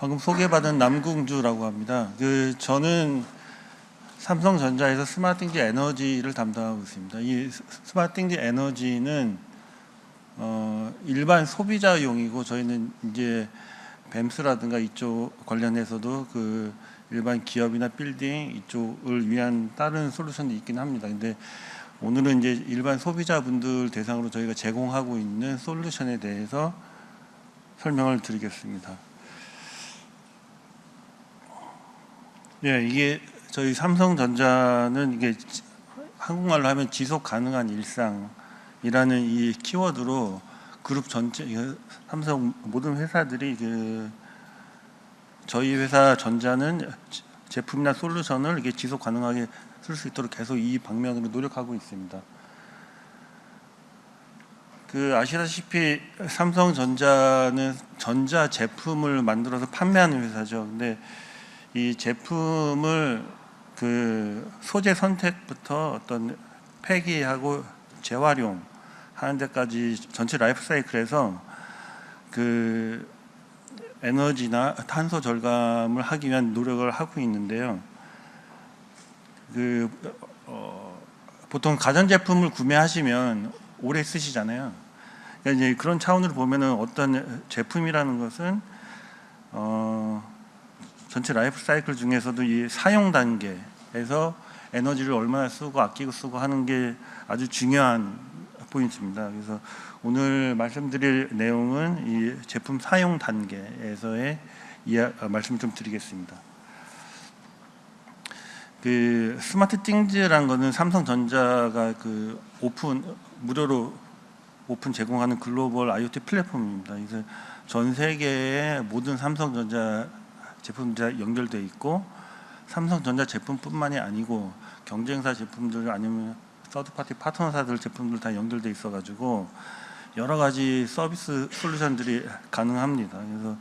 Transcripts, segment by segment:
방금 소개받은 남궁주라고 합니다. 저는 삼성전자에서 스마트띵지 에너지를 담당하고 있습니다. 이 스마트띵지 에너지는 일반 소비자용이고, 저희는 이제 뱀스라든가 이쪽 관련해서도 그 일반 기업이나 빌딩 이쪽을 위한 다른 솔루션이 있긴 합니다. 근데 오늘은 이제 일반 소비자분들 대상으로 저희가 제공하고 있는 솔루션에 대해서 설명을 드리겠습니다. 예, 이게 저희 삼성전자는 이게 한국말로 하면 지속 가능한 일상이라는 이 키워드로 그룹 전체, 삼성 모든 회사들이 저희 회사 전자는 제품이나 솔루션을 이게 지속 가능하게 쓸 수 있도록 계속 이 방면으로 노력하고 있습니다. 아시다시피 삼성전자는 전자 제품을 만들어서 판매하는 회사죠. 근데 이 제품을 소재 선택부터 어떤 폐기하고 재활용 하는 데까지 전체 라이프 사이클에서 에너지나 탄소 절감을 하기 위한 노력을 하고 있는데요. 보통 가전제품을 구매하시면 오래 쓰시잖아요. 그러니까 이제 그런 차원으로 보면은 어떤 제품이라는 것은 전체 라이프 사이클 중에서도 이 사용 단계에서 에너지를 얼마나 쓰고 아끼고 쓰고 하는 게 아주 중요한 포인트입니다. 그래서 오늘 말씀드릴 내용은 이 제품 사용 단계에서의 말씀을 좀 드리겠습니다. 스마트띵즈라는 것은 삼성전자가 무료로 오픈 제공하는 글로벌 IoT 플랫폼입니다. 그래서 전 세계의 모든 삼성전자 제품들 연결되어 있고, 삼성전자 제품뿐만이 아니고 경쟁사 제품들 아니면 서드파티 파트너사들 제품들 다 연결되어 있어가지고 여러 가지 서비스 솔루션들이 가능합니다. 그래서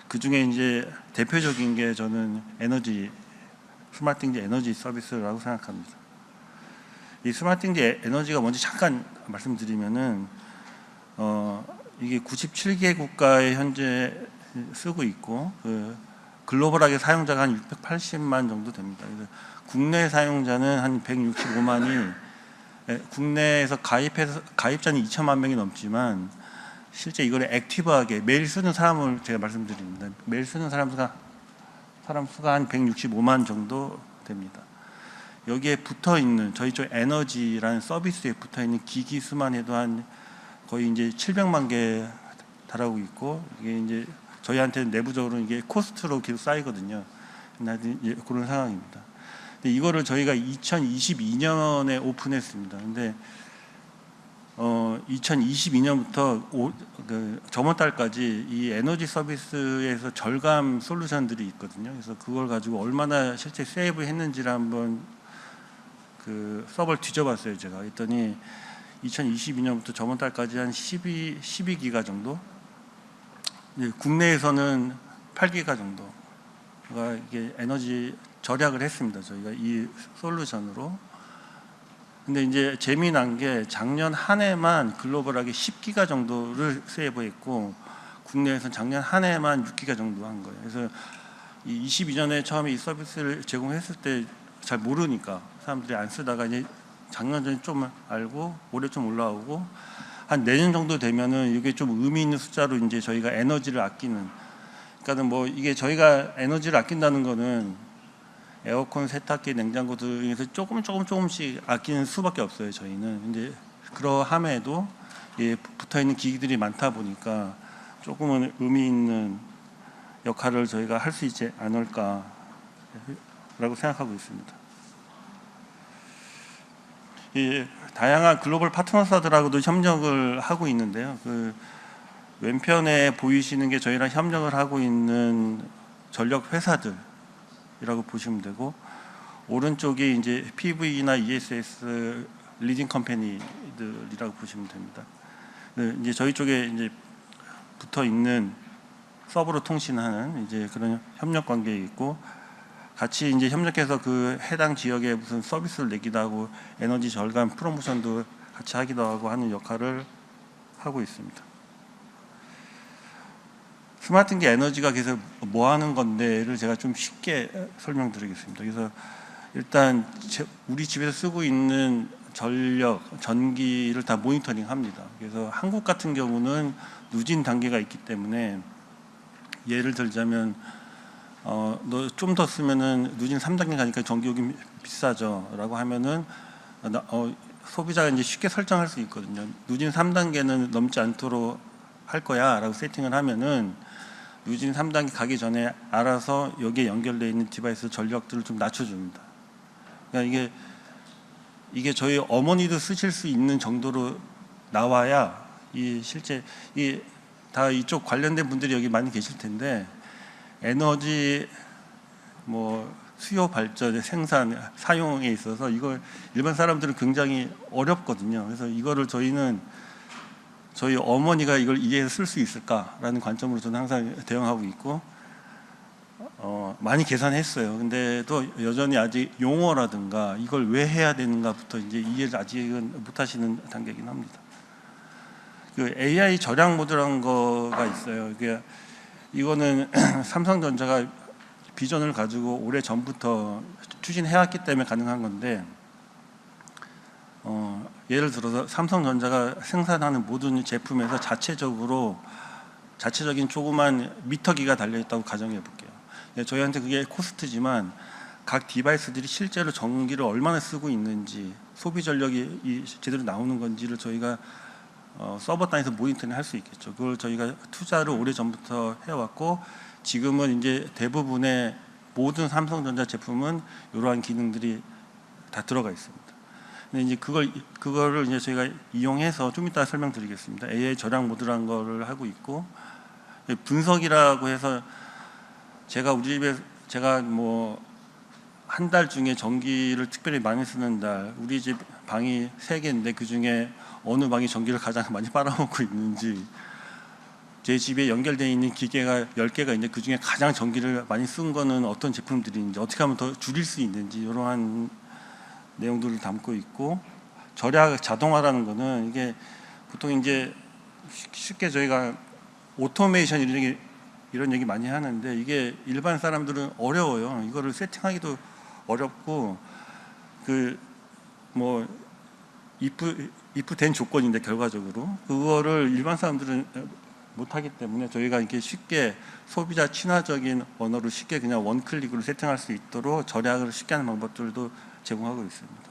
그 중에 이제 대표적인 게 저는 스마트띵지 에너지 서비스라고 생각합니다. 이 스마트띵지 에너지가 뭔지 잠깐 말씀드리면은 이게 97개 국가에 현재 쓰고 있고 글로벌하게 사용자가 한 680만 정도 됩니다. 그래서 국내 사용자는 한 165만이, 국내에서 가입자는 2천만 명이 넘지만 실제 이걸 액티브하게 매일 쓰는 사람을 제가 말씀드립니다. 매일 쓰는 사람 수가 한 165만 정도 됩니다. 여기에 붙어 있는 저희 쪽 에너지라는 서비스에 붙어 있는 기기 수만 해도 한 거의 이제 700만 개 달하고 있고, 이게 이제 저희한테는 내부적으로 이게 코스트로 계속 쌓이거든요. 그런 상황입니다. 근데 이거를 저희가 2022년에 오픈했습니다. 근데 2022년부터 저번 달까지 이 에너지 서비스에서 절감 솔루션들이 있거든요. 그래서 그걸 가지고 얼마나 실제 세이브 했는지를 한번 서버를 뒤져봤어요. 제가 했더니 2022년부터 저번 달까지 한 12기가 정도, 국내에서는 8기가 정도가 이게 에너지 절약을 했습니다. 저희가 이 솔루션으로. 근데 이제 재미난 게 작년 한 해만 글로벌하게 10기가 정도를 세이브했고, 국내에서는 작년 한 해만 6기가 정도 한 거예요. 그래서 이 22년에 처음에 이 서비스를 제공했을 때 잘 모르니까 사람들이 안 쓰다가 이제 작년 전에 좀 알고 올해 좀 올라오고, 한 내년 정도 되면은 이게 좀 의미 있는 숫자로 이제 저희가 에너지를 아끼는, 그러니까는 뭐 이게 저희가 에너지를 아낀다는 거는 에어컨, 세탁기, 냉장고 등에서 조금씩 아끼는 수밖에 없어요. 저희는. 근데 그러함에도 붙어 있는 기기들이 많다 보니까 조금은 의미 있는 역할을 저희가 할 수 있지 않을까라고 생각하고 있습니다. 다양한 글로벌 파트너사들하고도 협력을 하고 있는데요. 왼편에 보이시는 게 저희랑 협력을 하고 있는 전력 회사들이라고 보시면 되고, 오른쪽이 이제 PV나 ESS 리딩 컴퍼니들이라고 보시면 됩니다. 이제 저희 쪽에 이제 붙어 있는 서버로 통신하는 이제 그런 협력 관계에 있고, 같이 이제 협력해서 해당 지역에 무슨 서비스를 내기도 하고 에너지 절감 프로모션도 같이 하기도 하고 하는 역할을 하고 있습니다. 스마트인지 에너지가 계속 뭐 하는 건데를 제가 좀 쉽게 설명드리겠습니다. 그래서 일단 우리 집에서 쓰고 있는 전력, 전기를 다 모니터링 합니다. 그래서 한국 같은 경우는 누진 단계가 있기 때문에 예를 들자면 너 좀 더 쓰면은 누진 3단계 가니까 전기요금 비싸죠 라고 하면은 소비자가 이제 쉽게 설정할 수 있거든요. 누진 3단계는 넘지 않도록 할 거야 라고 세팅을 하면은 누진 3단계 가기 전에 알아서 여기에 연결되어 있는 디바이스 전력들을 좀 낮춰줍니다. 그러니까 이게 저희 어머니도 쓰실 수 있는 정도로 나와야 실제 다 이쪽 관련된 분들이 여기 많이 계실 텐데 에너지 수요 발전, 생산, 사용에 있어서 이걸 일반 사람들은 굉장히 어렵거든요. 그래서 이거를 저희 어머니가 이걸 이해해서 쓸 수 있을까라는 관점으로 저는 항상 대응하고 있고 많이 계산했어요. 근데 또 여전히 아직 용어라든가 이걸 왜 해야 되는가부터 이제 이해를 아직은 못 하시는 단계이긴 합니다. 그 AI 절약 모드라는 거가 있어요. 이거는 삼성전자가 비전을 가지고 오래 전부터 추진해왔기 때문에 가능한 건데 예를 들어서 삼성전자가 생산하는 모든 제품에서 자체적인 조그만 미터기가 달려있다고 가정해 볼게요. 저희한테 그게 코스트지만 각 디바이스들이 실제로 전기를 얼마나 쓰고 있는지 소비 전력이 제대로 나오는 건지를 저희가 서버 단에서 모니터링 할 수 있겠죠. 그걸 저희가 투자를 오래전부터 해왔고 지금은 이제 대부분의 모든 삼성전자 제품은 이러한 기능들이 다 들어가 있습니다. 근데 이제 그거를 이제 저희가 이용해서 좀 이따 설명드리겠습니다. AI 절약 모드라는 거를 하고 있고 분석이라고 해서 제가 한 달 중에 전기를 특별히 많이 쓰는 달, 우리 집 방이 3개인데 그 중에 어느 방이 전기를 가장 많이 빨아먹고 있는지, 제 집에 연결되어 있는 기계가 10개가 있는데 그 중에 가장 전기를 많이 쓴 거는 어떤 제품들인지, 어떻게 하면 더 줄일 수 있는지 이러한 내용들을 담고 있고, 절약 자동화라는 거는 이게 보통 이제 쉽게 저희가 오토메이션 이런 얘기 많이 하는데 이게 일반 사람들은 어려워요. 이거를 세팅하기도 어렵고 입된 조건인데 결과적으로 그거를 일반 사람들은 못하기 때문에 저희가 이렇게 쉽게 소비자 친화적인 언어로 쉽게 그냥 원클릭으로 세팅할 수 있도록 절약을 쉽게 하는 방법들도 제공하고 있습니다.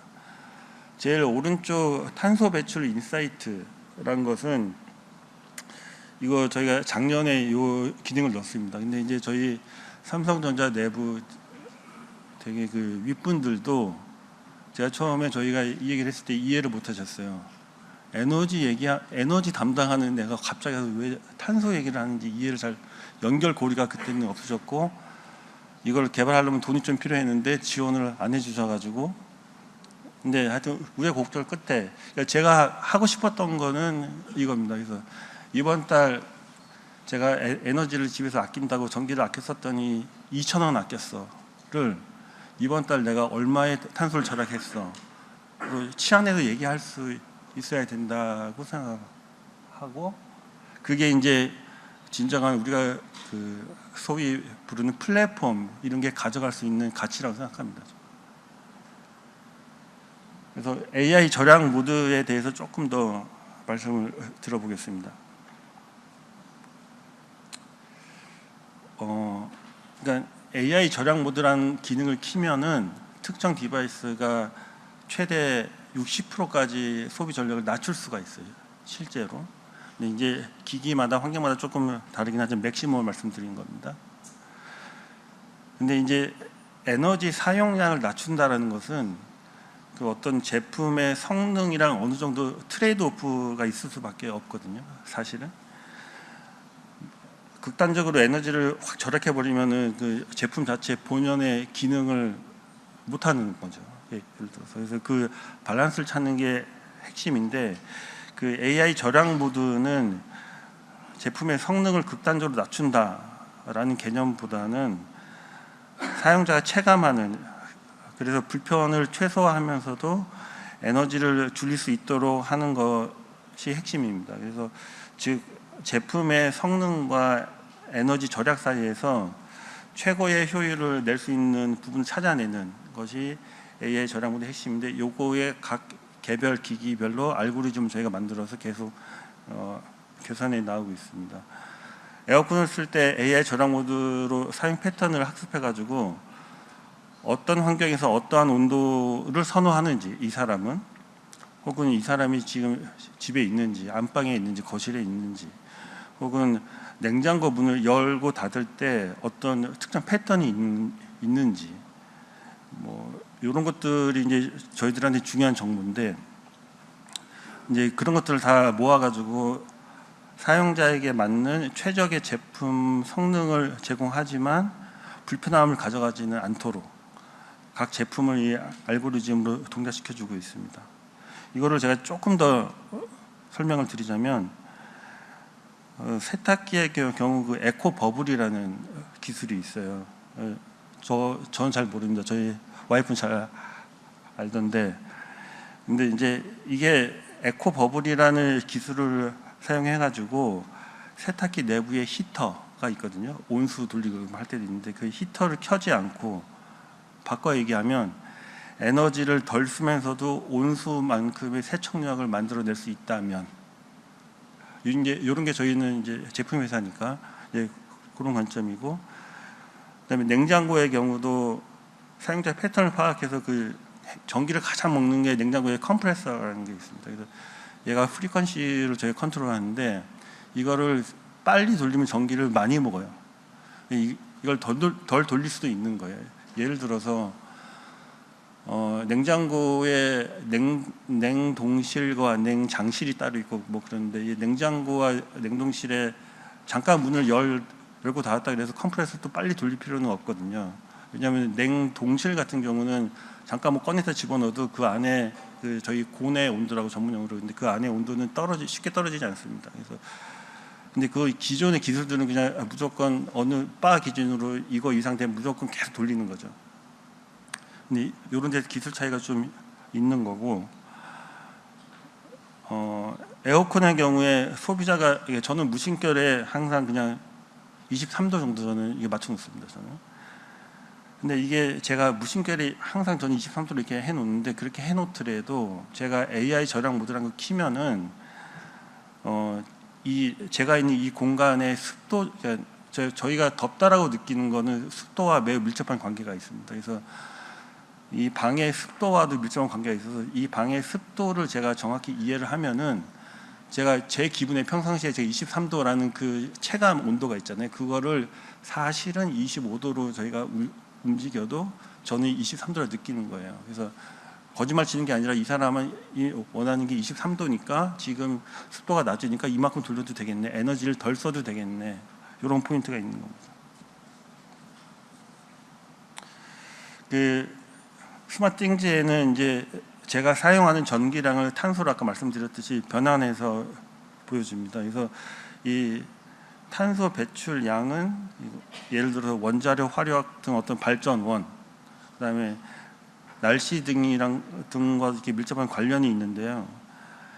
제일 오른쪽 탄소 배출 인사이트라는 것은 이거 저희가 작년에 이 기능을 넣었습니다. 근데 이제 저희 삼성전자 내부 되게 그 윗분들도 제가 처음에 저희가 이 얘기를 했을 때 이해를 못 하셨어요. 에너지 담당하는 내가 갑자기 왜 탄소 얘기를 하는지 이해를 연결 고리가 그때는 없으셨고, 이걸 개발하려면 돈이 좀 필요했는데 지원을 안 해주셔가지고, 근데 하여튼 우여곡절 끝에 제가 하고 싶었던 거는 이겁니다. 그래서 이번 달 제가 에너지를 집에서 아낀다고 전기를 아껴 썼더니 2,000원 아꼈어를 이번 달 내가 얼마의 탄소를 절약했어, 치안에서 얘기할 수 있어야 된다고 생각하고, 그게 이제 진정한 우리가 그 소위 부르는 플랫폼 이런 게 가져갈 수 있는 가치라고 생각합니다. 그래서 AI 절약 모드에 대해서 조금 더 말씀을 들어보겠습니다. 그러니까 AI 절약 모드라는 기능을 키면은 특정 디바이스가 최대 60%까지 소비 전력을 낮출 수가 있어요, 실제로. 근데 이제 기기마다 환경마다 조금 다르긴 하지만 맥시멈을 말씀드린 겁니다. 근데 이제 에너지 사용량을 낮춘다라는 것은 그 어떤 제품의 성능이랑 어느 정도 트레이드 오프가 있을 수밖에 없거든요, 사실은. 극단적으로 에너지를 확 절약해 버리면은 그 제품 자체 본연의 기능을 못 하는 거죠. 예를 들어서. 그래서 그 밸런스를 찾는 게 핵심인데, 그 AI 절약 모드는 제품의 성능을 극단적으로 낮춘다라는 개념보다는 사용자가 체감하는, 그래서 불편을 최소화하면서도 에너지를 줄일 수 있도록 하는 것이 핵심입니다. 그래서 즉 제품의 성능과 에너지 절약 사이에서 최고의 효율을 낼 수 있는 부분을 찾아내는 것이 AI 절약 모델의 핵심인데, 요거의 각 개별 기기별로 알고리즘을 저희가 만들어서 계속 개선해 나오고 있습니다. 에어컨을 쓸 때 AI 절약 모드로 사용 패턴을 학습해 가지고 어떤 환경에서 어떠한 온도를 선호하는지, 이 사람은, 혹은 이 사람이 지금 집에 있는지, 안방에 있는지, 거실에 있는지, 혹은 냉장고 문을 열고 닫을 때 어떤 특정 패턴이 있는지, 뭐 이런 것들이 이제 저희들한테 중요한 정보인데, 이제 그런 것들을 다 모아가지고 사용자에게 맞는 최적의 제품 성능을 제공하지만 불편함을 가져가지는 않도록 각 제품을 이 알고리즘으로 동작시켜주고 있습니다. 이거를 제가 조금 더 설명을 드리자면, 세탁기의 경우 그 에코 버블이라는 기술이 있어요. 저는 잘 모릅니다. 저희 와이프는 잘 알던데, 근데 이제 이게 에코 버블이라는 기술을 사용해 가지고 세탁기 내부에 히터가 있거든요. 온수 돌리고 할 때도 있는데, 그 히터를 켜지 않고, 바꿔 얘기하면 에너지를 덜 쓰면서도 온수만큼의 세척력을 만들어낼 수 있다면, 이런 게 저희는 이제 제품 회사니까 이제 그런 관점이고, 그다음에 냉장고의 경우도 사용자 패턴을 파악해서 그 전기를 가장 먹는 게 냉장고의 컴프레서라는 게 있습니다. 그래서 얘가 프리퀀시를 저희가 컨트롤하는데, 이거를 빨리 돌리면 전기를 많이 먹어요. 이걸 덜 돌릴 수도 있는 거예요. 예를 들어서 냉장고에 냉동실과 냉장실이 따로 있고 뭐 그런데, 이 냉장고와 냉동실에 잠깐 문을 열고 닫았다 그래서 컴프레서도 빨리 돌릴 필요는 없거든요. 왜냐하면 냉동실 같은 경우는 잠깐 뭐 꺼내서 집어넣어도 그 안에 그 저희 고내 온도라고 전문용어로, 근데 그 안에 온도는 쉽게 떨어지지 않습니다. 그래서 근데 그 기존의 기술들은 그냥 무조건 어느 바 기준으로 이거 이상 되면 무조건 계속 돌리는 거죠. 근데 이런 데 기술 차이가 좀 있는 거고, 에어컨의 경우에 소비자가, 저는 무심결에 항상 그냥 23도 정도 저는 이게 맞춰 놓습니다. 저는. 근데 이게 제가 무심결에 항상 저는 23도로 이렇게 해 놓는데, 그렇게 해 놓더라도 제가 AI 절약 모드라는 걸 키면은 제가 있는 이 공간의 습도, 그러니까 저희가 덥다라고 느끼는 거는 습도와 매우 밀접한 관계가 있습니다. 그래서 이 방의 습도와도 밀접한 관계가 있어서, 이 방의 습도를 제가 정확히 이해를 하면은, 제가 제 기분에 평상시에 제가 23도라는 그 체감 온도가 있잖아요. 그거를 사실은 25도로 저희가 움직여도 저는 23도를 느끼는 거예요. 그래서 거짓말 치는 게 아니라, 이 사람은 원하는 게 23도니까 지금 습도가 낮으니까 이만큼 돌려도 되겠네, 에너지를 덜 써도 되겠네, 이런 포인트가 있는 겁니다. 그 스마트띵즈에는 이제 제가 사용하는 전기량을 탄소로 아까 말씀드렸듯이 변환해서 보여줍니다. 그래서 이 탄소 배출량은 예를 들어서 원자력, 화력 등 어떤 발전원, 그다음에 날씨 등과 이렇게 밀접한 관련이 있는데요.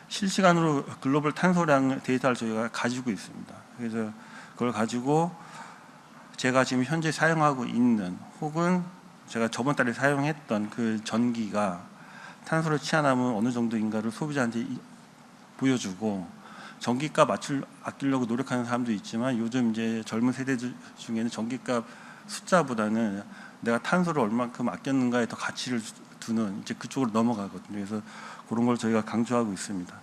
실시간으로 글로벌 탄소량 데이터를 저희가 가지고 있습니다. 그래서 그걸 가지고 제가 지금 현재 사용하고 있는, 혹은 제가 저번 달에 사용했던 그 전기가 탄소를 취하면 어느 정도인가를 소비자한테 보여주고, 전기값 아끼려고 노력하는 사람도 있지만, 요즘 이제 젊은 세대 중에는 전기값 숫자보다는 내가 탄소를 얼마큼 아꼈는가에 더 가치를 두는, 이제 그쪽으로 넘어가거든요. 그래서 그런 걸 저희가 강조하고 있습니다.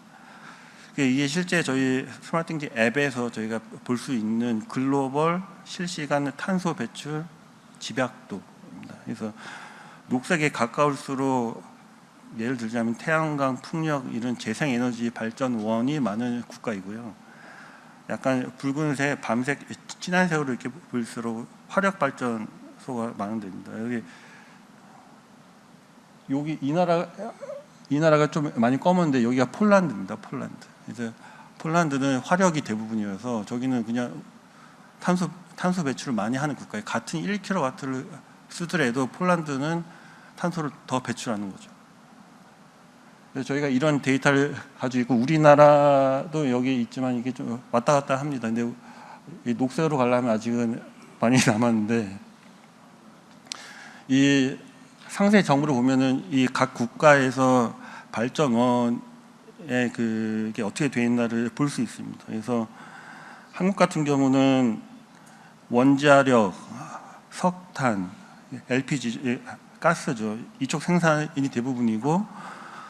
이게 실제 저희 스마트띵즈 앱에서 저희가 볼 수 있는 글로벌 실시간 탄소 배출 집약도입니다. 그래서 녹색에 가까울수록, 예를 들자면 태양광, 풍력 이런 재생에너지 발전원이 많은 국가이고요. 약간 붉은색, 밤색, 진한색으로 이렇게 볼수록 화력 발전소가 많은 데입니다. 여기 이 나라가 좀 많이 검은데, 여기가 폴란드입니다. 폴란드. 그래서 폴란드는 화력이 대부분이어서 저기는 그냥 탄소 배출을 많이 하는 국가예요. 같은 1kW를 쓰더라도 폴란드는 탄소를 더 배출하는 거죠. 그래서 저희가 이런 데이터를 가지고 있고, 우리나라도 여기 있지만 이게 좀 왔다 갔다 합니다. 근데 이 녹색으로 가려면 아직은 많이 남았는데, 이 상세 정보를 보면은 이 각 국가에서 발전원의 그게 어떻게 되어 있나를 볼 수 있습니다. 그래서 한국 같은 경우는 원자력, 석탄, LPG, 가스죠. 이쪽 생산이 대부분이고,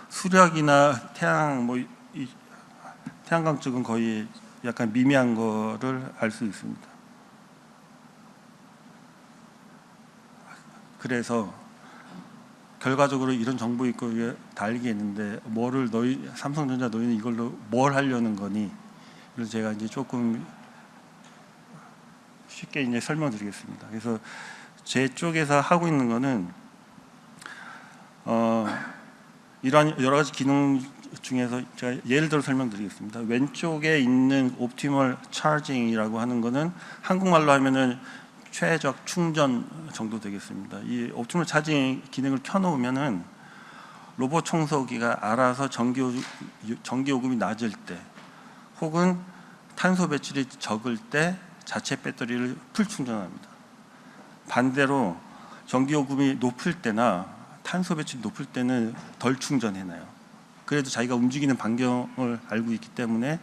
수력이나 태양광 쪽은 거의 약간 미미한 거를 알 수 있습니다. 그래서 결과적으로 이런 정보 있고 다 알겠는데 뭐를 삼성전자 너희는 이걸로 뭘 하려는 거니? 그래서 제가 이제 조금 쉽게 이제 설명드리겠습니다. 그래서 제 쪽에서 하고 있는 거는 이러한 여러 가지 기능 중에서 제가 예를 들어 설명드리겠습니다. 왼쪽에 있는 옵티멀 차징이라고 하는 거는 한국말로 하면은 최적 충전 정도 되겠습니다. 이 옵티멀 차징 기능을 켜놓으면은 로봇 청소기가 알아서 전기 요금이 낮을 때, 혹은 탄소 배출이 적을 때 자체 배터리를 풀 충전합니다. 반대로 전기 요금이 높을 때나 탄소 배출이 높을 때는 덜 충전해놔요. 그래도 자기가 움직이는 반경을 알고 있기 때문에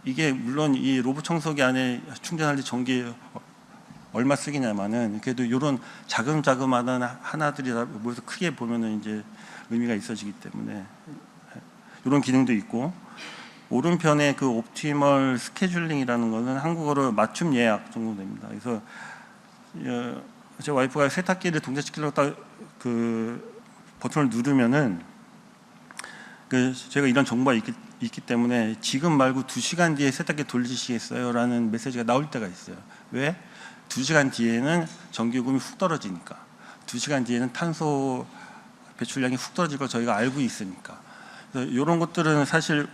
이게 물론 이 로봇 청소기 안에 충전할 때 전기 얼마 쓰기냐마는 그래도 이런 자금자금한 하나들이 모여서 크게 보면은 이제 의미가 있어지기 때문에 이런 기능도 있고, 오른편에 그 옵티멀 스케줄링이라는 거는 한국어로 맞춤 예약 정도 됩니다. 그래서 제 와이프가 세탁기를 동작시키려고 딱 그 버튼을 누르면은 제가 이런 정보가 있기 때문에 지금 말고 2시간 뒤에 세탁기 돌리시겠어요? 라는 메시지가 나올 때가 있어요. 왜? 2시간 뒤에는 전기요금이 훅 떨어지니까, 2시간 뒤에는 탄소 배출량이 훅 떨어질 걸 저희가 알고 있으니까. 그래서 이런 것들은 사실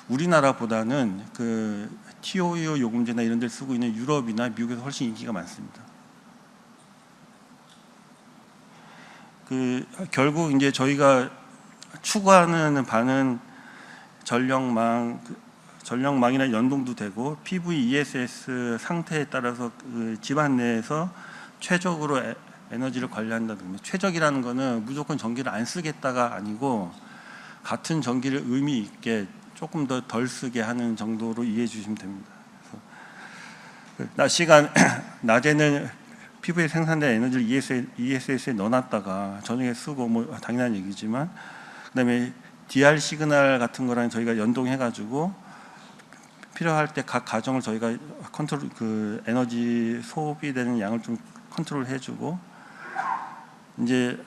우리나라보다는 그 TOU 요금제나 이런 데를 쓰고 있는 유럽이나 미국에서 훨씬 인기가 많습니다. 결국 이제 저희가 추구하는 바는 전력망이나 연동도 되고 PV, ESS 상태에 따라서 그 집안 내에서 최적으로 에너지를 관리한다는 겁니다. 최적이라는 거는 무조건 전기를 안 쓰겠다가 아니고 같은 전기를 의미 있게 조금 더 덜 쓰게 하는 정도로 이해해 주시면 됩니다. 낮 시간 낮에는 피부에 생산된 에너지를 ESS에 넣어놨다가 저녁에 쓰고 뭐 당연한 얘기지만, 그다음에 DR 시그널 같은 거랑 저희가 연동해가지고 필요할 때 각 가정을 저희가 컨트롤 그 에너지 소비되는 양을 좀 컨트롤해주고, 이제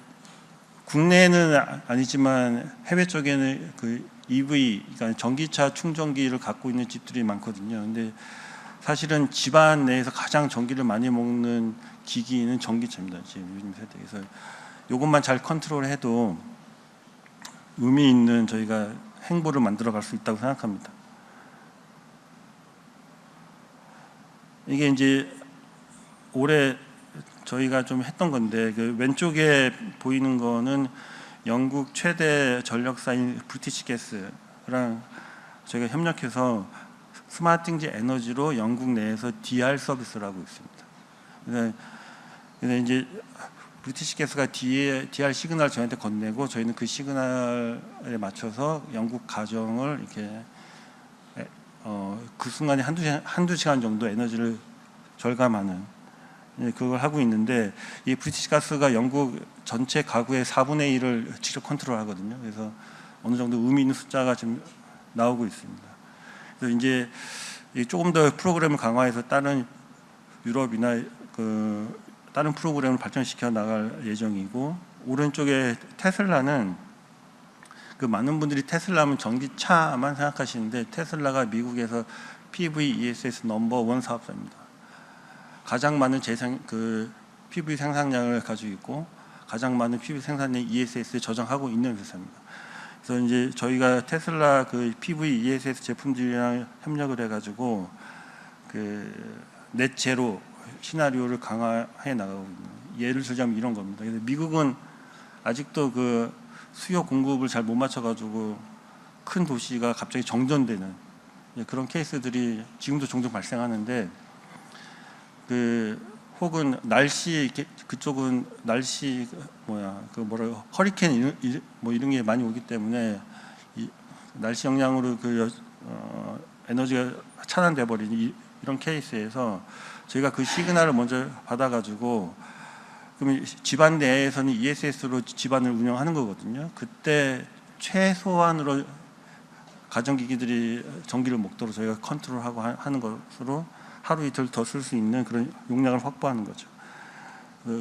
국내는 아니지만 해외 쪽에는 그 EV, 그러니까 전기차 충전기를 갖고 있는 집들이 많거든요. 근데 사실은 집안 내에서 가장 전기를 많이 먹는 기기는 전기차입니다. 지금 요즘 세대에서 이것만 잘 컨트롤해도 의미 있는 저희가 행보를 만들어갈 수 있다고 생각합니다. 이게 이제 올해 저희가 좀 했던 건데, 그 왼쪽에 보이는 거는 영국 최대 전력사인 브리티시 가스랑 저희가 협력해서 스마트인지 에너지로 영국 내에서 DR 서비스를 하고 있습니다. 그래서 이제 브리티시 가스가 DR 시그널을 저희한테 건네고 저희는 그 시그널에 맞춰서 영국 가정을 이렇게 그 순간에 한두 시간 정도 에너지를 절감하는 그걸 하고 있는데, 이 브리티시 가스가 영국 전체 가구의 4분의 1을 직접 컨트롤하거든요. 그래서 어느 정도 의미 있는 숫자가 지금 나오고 있습니다. 그래서 이제 조금 더 프로그램을 강화해서 다른 유럽이나 다른 프로그램을 발전시켜 나갈 예정이고, 오른쪽에 테슬라는 많은 분들이 테슬라면 전기차만 생각하시는데, 테슬라가 미국에서 PV, ESS 넘버 1 사업자입니다. 가장 많은 PV 생산량을 가지고 있고 가장 많은 PV 생산량 ESS에 저장하고 있는 회사입니다. 그래서 이제 저희가 테슬라 PV, ESS 제품들이랑 협력을 해가지고 넷 제로 시나리오를 강화해 나가고 있는, 예를 들자면 이런 겁니다. 그래서 미국은 아직도 수요 공급을 잘 못 맞춰가지고 큰 도시가 갑자기 정전되는 그런 케이스들이 지금도 종종 발생하는데 혹은 날씨 그쪽은 날씨 허리케인 이런 게 많이 오기 때문에 날씨 영향으로 에너지가 차단돼 버린 이런 케이스에서 저희가 그 시그널을 먼저 받아가지고 그러면 집안 내에서는 ESS로 집안을 운영하는 거거든요. 그때 최소한으로 가정기기들이 전기를 먹도록 저희가 컨트롤하고 하는 것으로 하루 이틀 더 쓸 수 있는 그런 용량을 확보하는 거죠.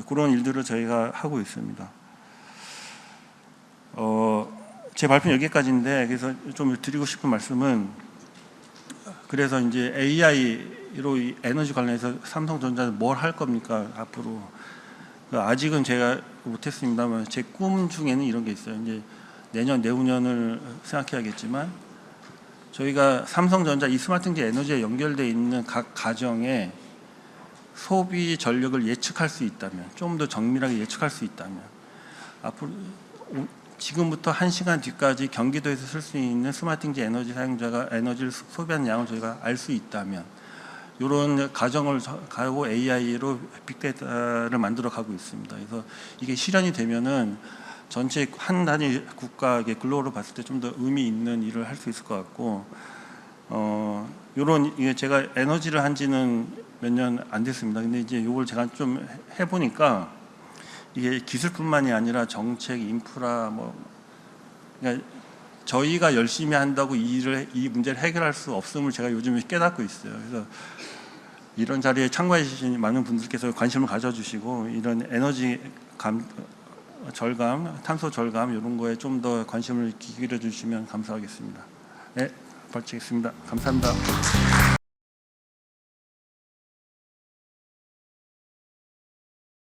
그런 일들을 저희가 하고 있습니다. 제 발표는 여기까지인데, 그래서 좀 드리고 싶은 말씀은, 그래서 이제 AI로 이 에너지 관련해서 삼성전자는 뭘 할 겁니까 앞으로? 아직은 제가 못했습니다만 제 꿈 중에는 이런 게 있어요. 이제 내년 내후년을 생각해야겠지만 저희가 삼성전자 이 스마트인지 에너지에 연결되어 있는 각 가정의 소비 전력을 예측할 수 있다면, 좀 더 정밀하게 예측할 수 있다면, 앞으로 지금부터 1시간 뒤까지 경기도에서 쓸 수 있는 스마트인지 에너지 사용자가 에너지를 소비하는 양을 저희가 알 수 있다면, 이런 가정을 가고 AI로 빅데이터를 만들어 가고 있습니다. 그래서 이게 실현이 되면은 전체 한 단위 국가 글로벌로 봤을 때 좀 더 의미 있는 일을 할 수 있을 것 같고, 이게 제가 에너지를 한지는 몇 년 안 됐습니다. 근데 이제 이걸 제가 좀 해보니까 이게 기술뿐만이 아니라 정책, 인프라 그러니까 저희가 열심히 한다고 이 문제를 해결할 수 없음을 제가 요즘에 깨닫고 있어요. 그래서 이런 자리에 참가해 주신 많은 분들께서 관심을 가져주시고 이런 에너지 절감, 탄소 절감 이런 거에 좀 더 관심을 기울여 주시면 감사하겠습니다. 네, 마치겠습니다. 감사합니다.